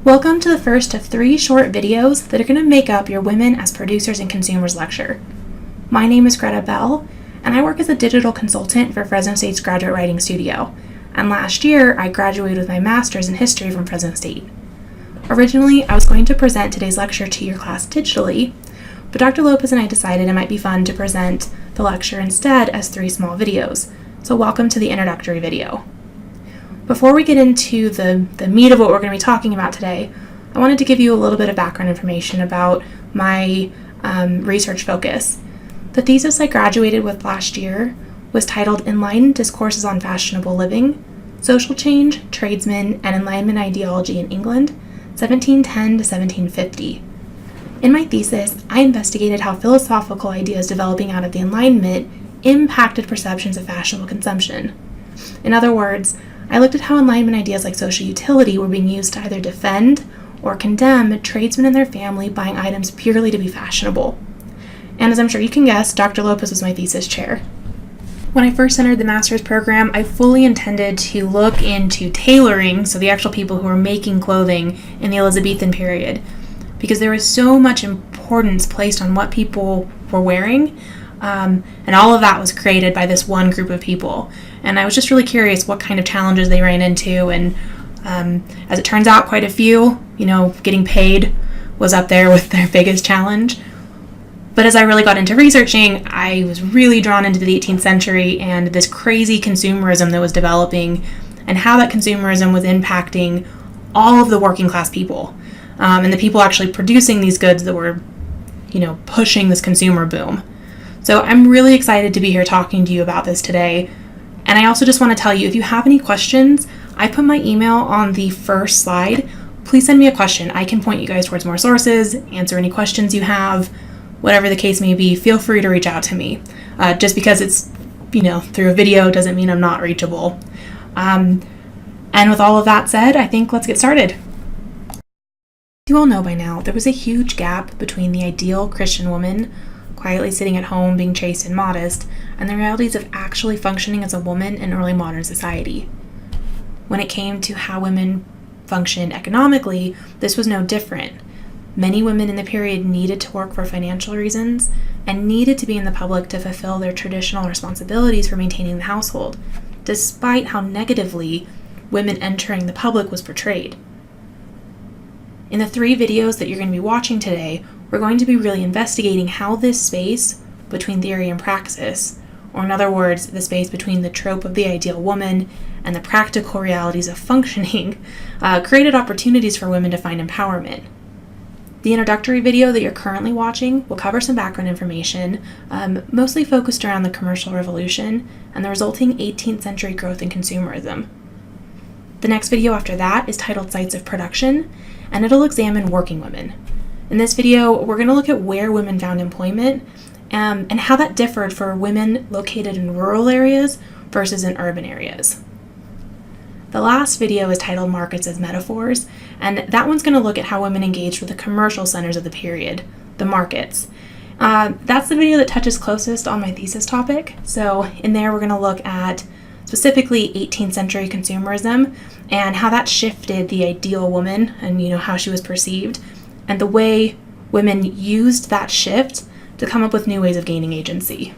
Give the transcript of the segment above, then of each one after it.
Welcome to the first of 3 short videos that are going to make up your Women as Producers and Consumers lecture. My name is Greta Bell, and I work as a digital consultant for Fresno State's Graduate Writing Studio, and last year I graduated with my master's in history from Fresno State. Originally, I was going to present today's lecture to your class digitally, but Dr. Lopez and I decided it might be fun to present the lecture instead as 3 small videos, so welcome to the introductory video. Before we get into the meat of what we're going to be talking about today, I wanted to give you a little bit of background information about my research focus. The thesis I graduated with last year was titled Enlightened Discourses on Fashionable Living, Social Change, Tradesmen, and Enlightenment Ideology in England, 1710 to 1750. In my thesis, I investigated how philosophical ideas developing out of the Enlightenment impacted perceptions of fashionable consumption. In other words, I looked at how Enlightenment ideas like social utility were being used to either defend or condemn tradesmen and their family buying items purely to be fashionable. And as I'm sure you can guess, Dr. Lopez was my thesis chair. When I first entered the master's program, I fully intended to look into tailoring, so the actual people who were making clothing in the Elizabethan period, because there was so much importance placed on what people were wearing, and all of that was created by this one group of people. And I was just really curious what kind of challenges they ran into, and as it turns out, quite a few. Getting paid was up there with their biggest challenge. But as I really got into researching, I was really drawn into the 18th century and this crazy consumerism that was developing, and how that consumerism was impacting all of the working class people, and the people actually producing these goods that were, pushing this consumer boom. So I'm really excited to be here talking to you about this today. And I also just want to tell you, if you have any questions, I put my email on the first slide. Please send me a question. I can point you guys towards more sources, answer any questions you have, whatever the case may be. Feel free to reach out to me. Just because it's, through a video doesn't mean I'm not reachable. And with all of that said, I think let's get started. You all know by now, there was a huge gap between the ideal Christian woman quietly sitting at home, being chaste and modest, and the realities of actually functioning as a woman in early modern society. When it came to how women functioned economically, this was no different. Many women in the period needed to work for financial reasons and needed to be in the public to fulfill their traditional responsibilities for maintaining the household, despite how negatively women entering the public was portrayed. In the 3 videos that you're going to be watching today, we're going to be really investigating how this space between theory and praxis, or in other words, the space between the trope of the ideal woman and the practical realities of functioning, created opportunities for women to find empowerment. The introductory video that you're currently watching will cover some background information, mostly focused around the commercial revolution and the resulting 18th century growth in consumerism. The next video after that is titled Sites of Production, and it'll examine working women. In this video, we're going to look at where women found employment and how that differed for women located in rural areas versus in urban areas. The last video is titled Markets as Metaphors, and that one's going to look at how women engaged with the commercial centers of the period, the markets. That's the video that touches closest on my thesis topic. So in there, we're going to look at specifically 18th century consumerism and how that shifted the ideal woman and how she was perceived, and the way women used that shift to come up with new ways of gaining agency.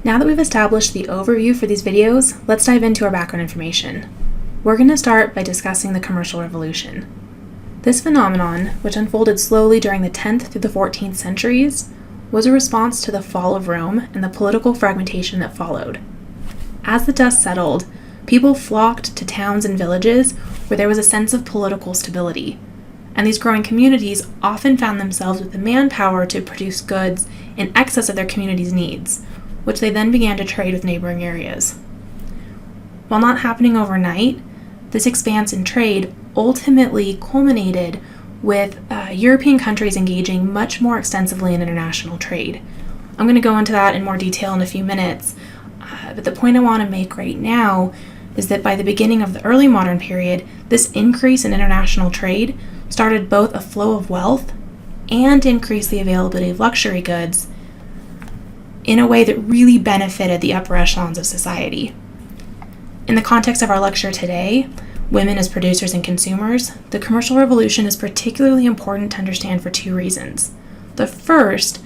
Now that we've established the overview for these videos, let's dive into our background information. We're going to start by discussing the commercial revolution. This phenomenon, which unfolded slowly during the 10th through the 14th centuries, was a response to the fall of Rome and the political fragmentation that followed. As the dust settled, people flocked to towns and villages where there was a sense of political stability. And these growing communities often found themselves with the manpower to produce goods in excess of their community's needs, which they then began to trade with neighboring areas. While not happening overnight, this expanse in trade ultimately culminated with European countries engaging much more extensively in international trade. I'm going to go into that in more detail in a few minutes, but the point I want to make right now is that by the beginning of the early modern period, this increase in international trade started both a flow of wealth and increased the availability of luxury goods in a way that really benefited the upper echelons of society. In the context of our lecture today, women as producers and consumers, the commercial revolution is particularly important to understand for two reasons. The first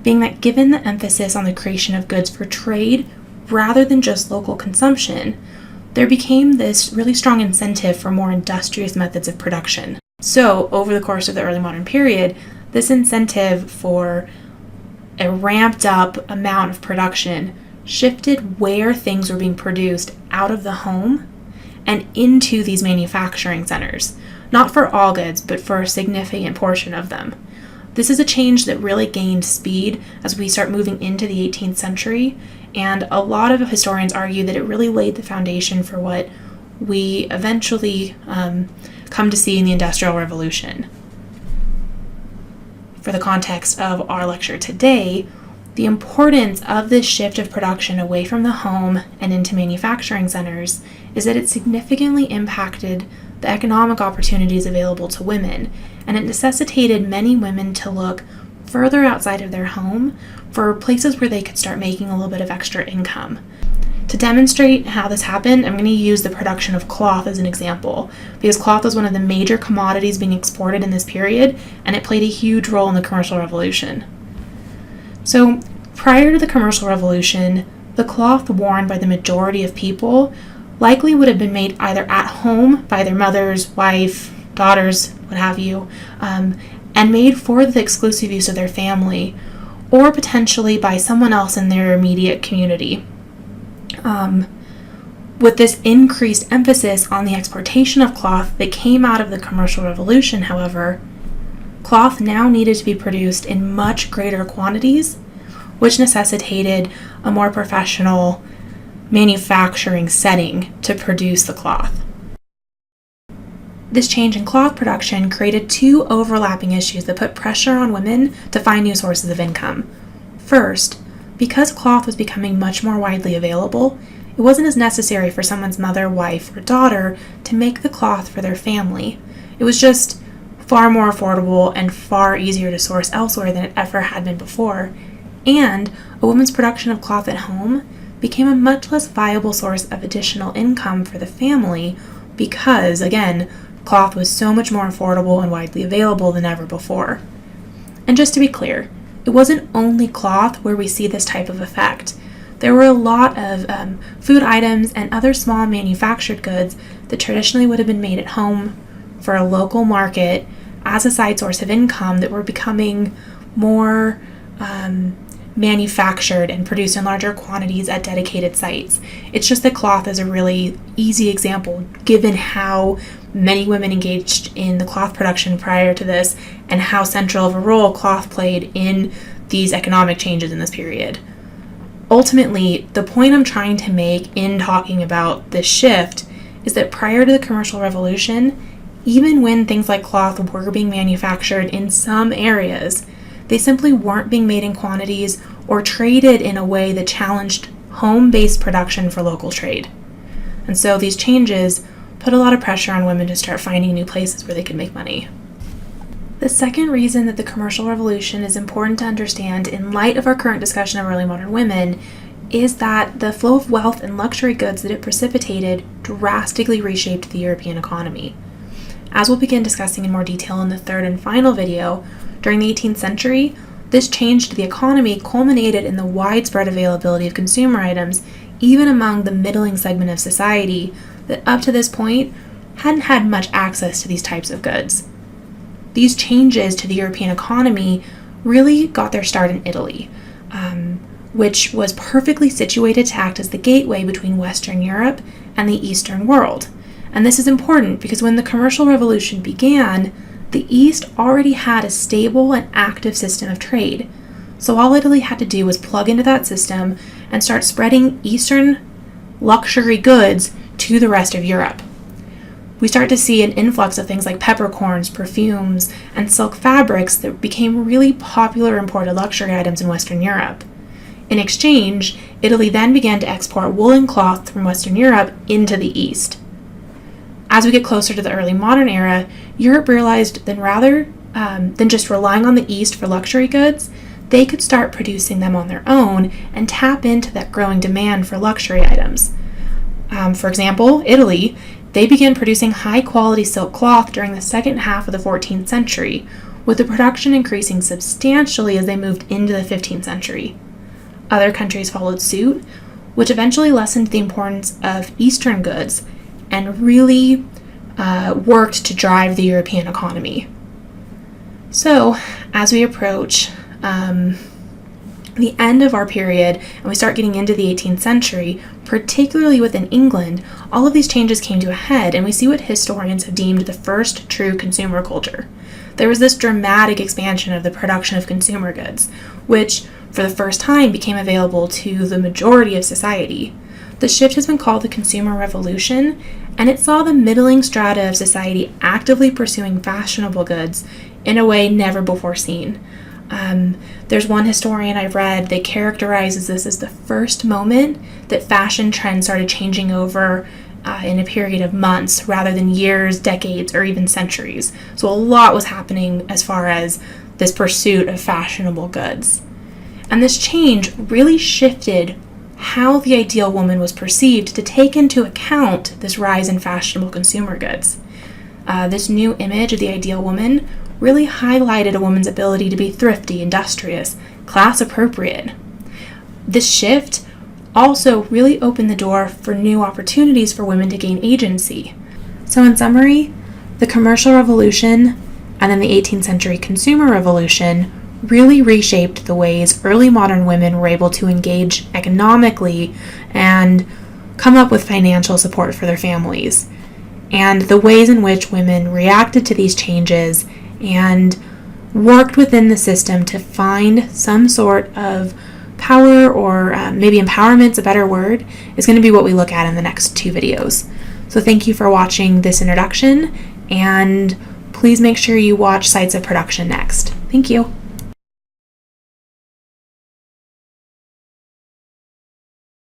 being that given the emphasis on the creation of goods for trade rather than just local consumption, there became this really strong incentive for more industrious methods of production. So, over the course of the early modern period, this incentive for a ramped up amount of production shifted where things were being produced out of the home and into these manufacturing centers, not for all goods, but for a significant portion of them. This is a change that really gained speed as we start moving into the 18th century, and a lot of historians argue that it really laid the foundation for what we eventually come to see in the Industrial Revolution. For the context of our lecture today, the importance of this shift of production away from the home and into manufacturing centers is that it significantly impacted the economic opportunities available to women, and it necessitated many women to look further outside of their home for places where they could start making a little bit of extra income. To demonstrate how this happened, I'm going to use the production of cloth as an example, because cloth was one of the major commodities being exported in this period, and it played a huge role in the commercial revolution. So, prior to the commercial revolution, the cloth worn by the majority of people likely would have been made either at home by their mothers, wife, daughters, what have you, and made for the exclusive use of their family, or potentially by someone else in their immediate community. With this increased emphasis on the exportation of cloth that came out of the commercial revolution, however, cloth now needed to be produced in much greater quantities, which necessitated a more professional manufacturing setting to produce the cloth. This change in cloth production created two overlapping issues that put pressure on women to find new sources of income. First, because cloth was becoming much more widely available, it wasn't as necessary for someone's mother, wife, or daughter to make the cloth for their family. It was just far more affordable and far easier to source elsewhere than it ever had been before. And a woman's production of cloth at home became a much less viable source of additional income for the family because, again, cloth was so much more affordable and widely available than ever before. And just to be clear, it wasn't only cloth where we see this type of effect. There were a lot of food items and other small manufactured goods that traditionally would have been made at home for a local market as a side source of income that were becoming more manufactured and produced in larger quantities at dedicated sites. It's just that cloth is a really easy example given how many women engaged in the cloth production prior to this and how central of a role cloth played in these economic changes in this period. Ultimately, the point I'm trying to make in talking about this shift is that prior to the commercial revolution, even when things like cloth were being manufactured in some areas, they simply weren't being made in quantities or traded in a way that challenged home-based production for local trade. And so these changes put a lot of pressure on women to start finding new places where they could make money. The second reason that the commercial revolution is important to understand in light of our current discussion of early modern women is that the flow of wealth and luxury goods that it precipitated drastically reshaped the European economy. As we'll begin discussing in more detail in the third and final video, during the 18th century, this change to the economy culminated in the widespread availability of consumer items, even among the middling segment of society that up to this point hadn't had much access to these types of goods. These changes to the European economy really got their start in Italy, which was perfectly situated to act as the gateway between Western Europe and the Eastern world. And this is important because when the commercial revolution began, the East already had a stable and active system of trade. So all Italy had to do was plug into that system and start spreading Eastern luxury goods to the rest of Europe. We start to see an influx of things like peppercorns, perfumes, and silk fabrics that became really popular imported luxury items in Western Europe. In exchange, Italy then began to export woolen cloth from Western Europe into the East. As we get closer to the early modern era, Europe realized that rather than just relying on the East for luxury goods, they could start producing them on their own and tap into that growing demand for luxury items. For example, Italy They began producing high-quality silk cloth during the second half of the 14th century, with the production increasing substantially as they moved into the 15th century. Other countries followed suit, which eventually lessened the importance of Eastern goods and really worked to drive the European economy. So, as we approach the end of our period and we start getting into the 18th century, particularly within England, all of these changes came to a head, and we see what historians have deemed the first true consumer culture. There was this dramatic expansion of the production of consumer goods, which for the first time became available to the majority of society. The shift has been called the Consumer Revolution, and it saw the middling strata of society actively pursuing fashionable goods in a way never before seen. There's one historian I've read that characterizes this as the first moment that fashion trends started changing over in a period of months rather than years, decades, or even centuries. So a lot was happening as far as this pursuit of fashionable goods. And this change really shifted how the ideal woman was perceived to take into account this rise in fashionable consumer goods. This new image of the ideal woman really highlighted a woman's ability to be thrifty, industrious, class appropriate. This shift also really opened the door for new opportunities for women to gain agency. So in summary, the commercial revolution and then the 18th century consumer revolution really reshaped the ways early modern women were able to engage economically and come up with financial support for their families, and the ways in which women reacted to these changes and worked within the system to find some sort of power, or maybe empowerment's a better word, is going to be what we look at in the next two videos. So thank you for watching this introduction, and please make sure you watch Sites of Production next. Thank you.